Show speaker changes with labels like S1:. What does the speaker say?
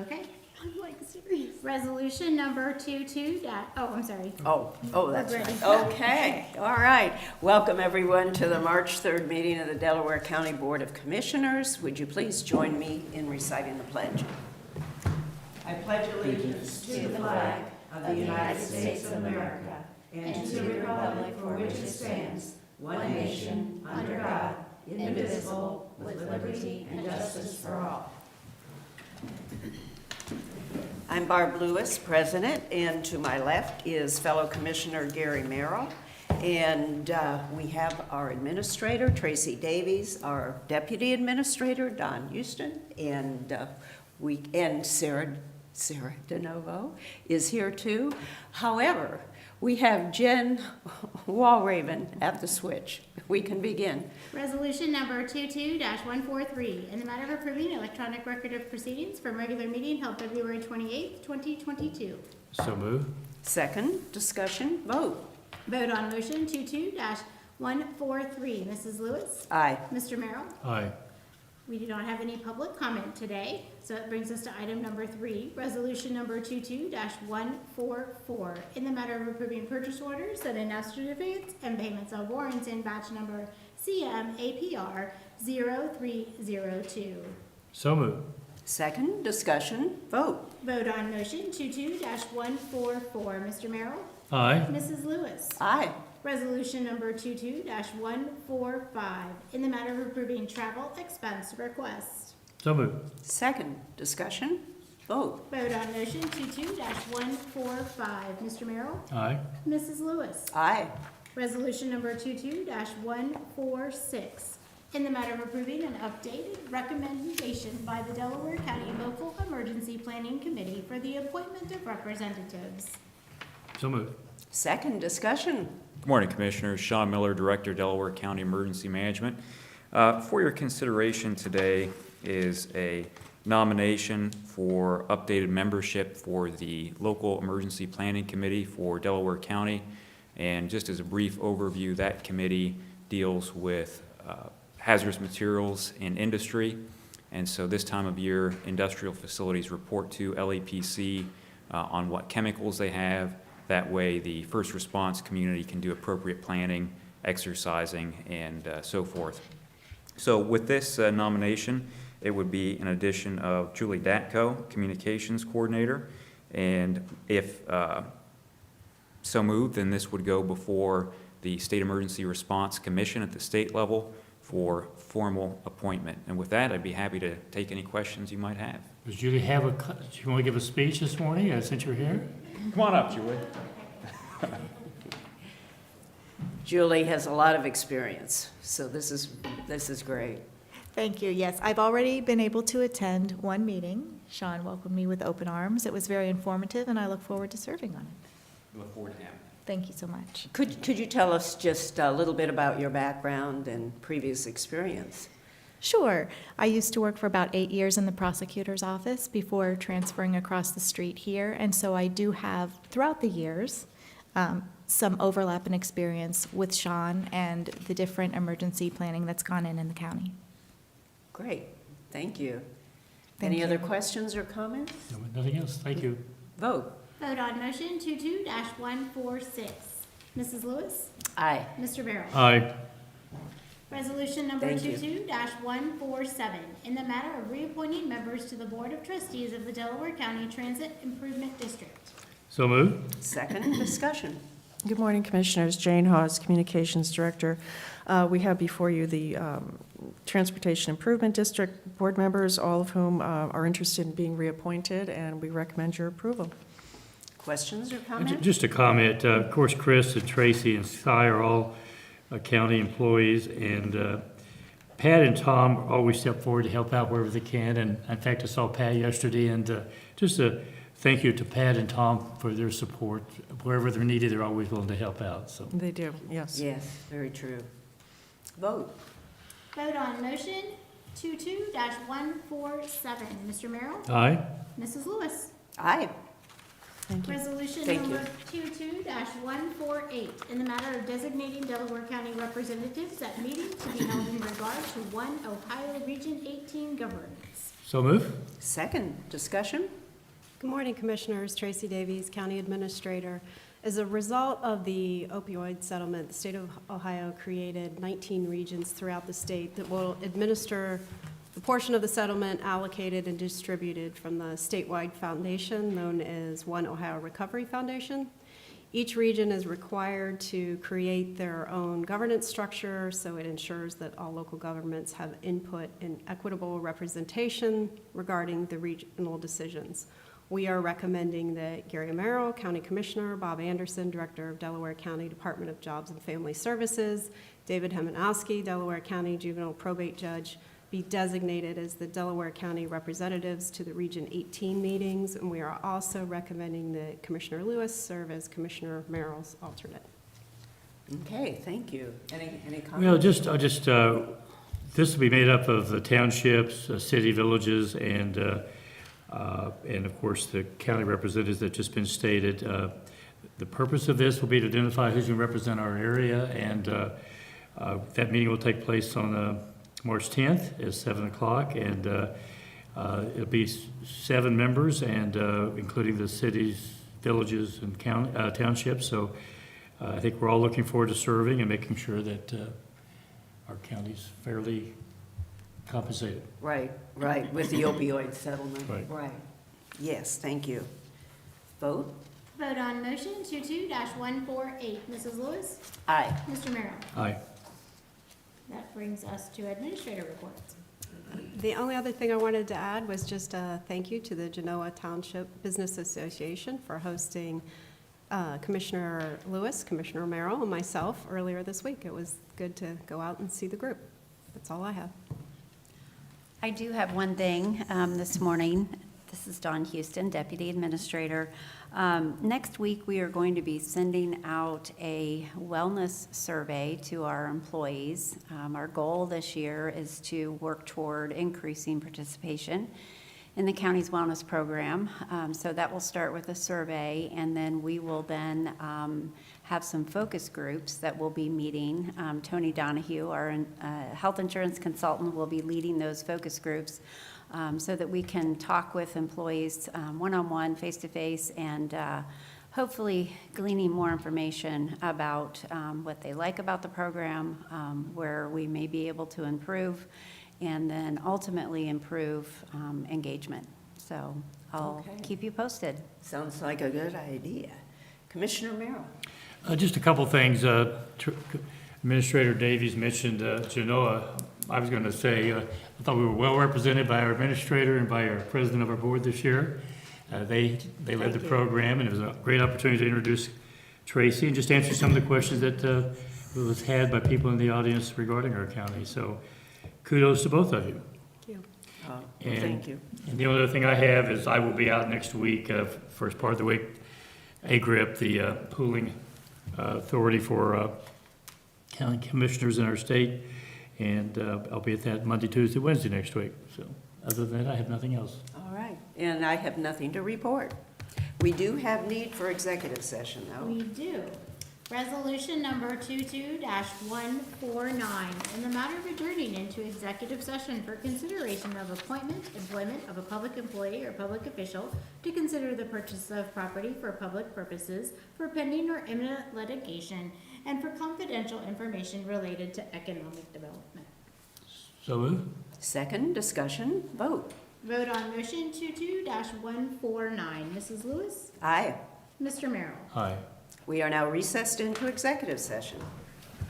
S1: Okay.
S2: I'm like serious.
S1: Resolution number 22 I'm sorry.
S3: Oh, that's
S1: Ready.
S3: right. Okay, all right. Welcome, everyone, to the March 3rd meeting of the Delaware County Board of Commissioners. Would you please join me in reciting the pledge? I pledge allegiance to the flag of the United States of America and to the republic for which it stands, one nation, under God, indivisible, with liberty and justice for all. I'm Barb Lewis, President, and to my left is fellow Commissioner Gary Merrill. And we have our Administrator, Tracy Davies, our Deputy Administrator, Don Houston, and Sarah DeNovo is here too. However, we have Jen Walraven at the switch. We can begin.
S1: Resolution number 22-143, in the matter of approving electronic record of proceedings from regular meeting held February 28th, 2022.
S4: So move.
S3: Second, discussion, vote.
S1: Vote on motion 22-143. Mrs. Lewis?
S3: Aye.
S1: Mr. Merrill?
S4: Aye.
S1: We do not have any public comment today, so it brings us to item number 3, resolution number 22-144, in the matter of approving purchase orders, send-in certificates, and payments of warrants in batch number CMAPR 0302.
S4: So move.
S3: Second, discussion, vote.
S1: Vote on motion 22-144. Mr. Merrill?
S4: Aye.
S1: Mrs. Lewis?
S3: Aye.
S1: Resolution number 22-145, in the matter of approving travel expense request.
S4: So move.
S3: Second, discussion, vote.
S1: Vote on motion 22-145. Mr. Merrill?
S4: Aye.
S1: Mrs. Lewis?
S3: Aye.
S1: Resolution number 22-146, in the matter of approving an updated recommendation by the Delaware County Local Emergency Planning Committee for the appointment of representatives.
S4: So move.
S3: Second, discussion.
S5: Good morning, Commissioners. Sean Miller, Director, Delaware County Emergency Management. For your consideration today is a nomination for updated membership for the Local Emergency Planning Committee for Delaware County. And just as a brief overview, that committee deals with hazardous materials in industry. And so this time of year, industrial facilities report to LEPC on what chemicals they have. That way, the first response community can do appropriate planning, exercising, and so forth. So with this nomination, it would be an addition of Julie Datko, Communications Coordinator. And if so moved, then this would go before the State Emergency Response Commission at the state level for formal appointment. And with that, I'd be happy to take any questions you might have.
S4: Does Julie do you want to give a speech this morning since you're here?
S5: Come on up, Julie.
S3: Julie has a lot of experience, so this is great.
S2: Thank you. Yes, I've already been able to attend one meeting. Sean welcomed me with open arms. It was very informative, and I look forward to serving on it.
S5: Look forward to having it.
S2: Thank you so much.
S3: Could you tell us just a little bit about your background and previous experience?
S2: Sure. I used to work for about 8 years in the prosecutor's office before transferring across the street here, and so I do have, throughout the years, some overlap in experience with Sean and the different emergency planning that's gone in the county.
S3: Great, thank you.
S2: Thank
S3: Any
S2: you.
S3: other questions or comments?
S4: No, nothing else. Thank you.
S3: Vote.
S1: Vote on motion 22-146. Mrs. Lewis?
S3: Aye.
S1: Mr. Merrill?
S4: Aye.
S1: Resolution number
S3: Thank you.
S1: 22-147, in the matter of reappointing members to the Board of Trustees of the Delaware County Transit Improvement District.
S4: So move.
S3: Second, discussion.
S6: Good morning, Commissioners. Jane Hawes, Communications Director. We have before you the Transportation Improvement District Board members, all of whom are interested in being reappointed, and we recommend your approval.
S3: Questions or comments?
S4: Just a comment. Of course, Chris and Tracy and Cy are all county employees, and Pat and Tom always step forward to help out wherever they can. And in fact, I saw Pat yesterday, and just a thank you to Pat and Tom for their support. Wherever they're needed, they're always willing to help out. So
S6: They do, yes.
S3: Yes, very true. Vote.
S1: Vote on motion 22-147. Mr. Merrill?
S4: aye.
S1: Mrs. Lewis?
S3: Aye.
S6: Thank you.
S1: Resolution
S3: Thank
S1: number 22-148, in the matter of designating Delaware County representatives at meetings to be held in regard to 1 Ohio Region 18 governance.
S4: So move.
S3: Second, discussion?
S7: Good morning, Commissioners. Tracy Davies, County Administrator. As a result of the opioid settlement, the state of Ohio created 19 regions throughout the state that will administer the portion of the settlement allocated and distributed from the statewide foundation known as One Ohio Recovery Foundation. Each region is required to create their own governance structure, so it ensures that all local governments have input and equitable representation regarding the regional decisions. We are recommending that Gary Merrill, County Commissioner, Bob Anderson, Director of Delaware County Department of Jobs and Family Services, David Hemanowski, Delaware County Juvenile Probate Judge, be designated as the Delaware County representatives to the Region 18 meetings, and we are also recommending that Commissioner Lewis serve as Commissioner Merrill's alternate.
S3: Okay, thank you. Any comments?
S4: Well, this will be made up of the townships, city, villages, and of course, the county representatives that just been stated. The purpose of this will be to identify who's going to represent our area, and that meeting will take place on March 10th at 7 o'clock, and it'll be 7 members, and including the cities, villages, and townships. So I think we're all looking forward to serving and making sure that our county's fairly compensated.
S3: Right, with the opioid settlement.
S4: Right.
S3: Yes, thank you. Vote?
S1: Vote on motion 22-148. Mrs. Lewis?
S3: Aye.
S1: Mr. Merrill?
S4: Aye.
S1: That brings us to administrator reports.
S7: The only other thing I wanted to add was just a thank you to the Genoa Township Business Association for hosting Commissioner Lewis, Commissioner Merrill, and myself earlier this week. It was good to go out and see the group. That's all I have.
S8: I do have one thing this morning. This is Dawn Houston, Deputy Administrator. Next week, we are going to be sending out a wellness survey to our employees. Our goal this year is to work toward increasing participation in the county's wellness program. So that will start with a survey, and then we will then have some focus groups that will be meeting. Tony Donahue, our health insurance consultant, will be leading those focus groups so that we can talk with employees one-on-one, face-to-face, and hopefully gleaning more information about what they like about the program, where we may be able to improve, and then ultimately improve engagement. So I'll keep you posted.
S3: Sounds like a good idea. Commissioner Merrill?
S4: Just a couple things. Administrator Davies mentioned Genoa. I was going to say, I thought we were well represented by our administrator and by our president of our board this year. They led the program, and it was a great opportunity to introduce Tracy and just answer some of the questions that was had by people in the audience regarding our county. So kudos to both of you.
S7: Thank you.
S3: Thank you.
S4: And the only other thing I have is I will be out next week, first part of the week, AGRIP, the pooling authority for county commissioners in our state, and I'll be at that Monday, Tuesday, Wednesday next week. So other than that, I have nothing else.
S3: All right, and I have nothing to report. We do have need for executive session, though.
S1: We do. Resolution number 22-149, in the matter of adjourning into executive session for consideration of appointment, employment of a public employee or public official to consider the purchase of property for public purposes for pending or imminent litigation and for confidential information related to economic development.
S4: So move.
S3: Second, discussion, vote.
S1: Vote on motion 22-149. Mrs. Lewis?
S3: Aye.
S1: Mr. Merrill?
S4: Aye.
S3: We are now recessed into executive session.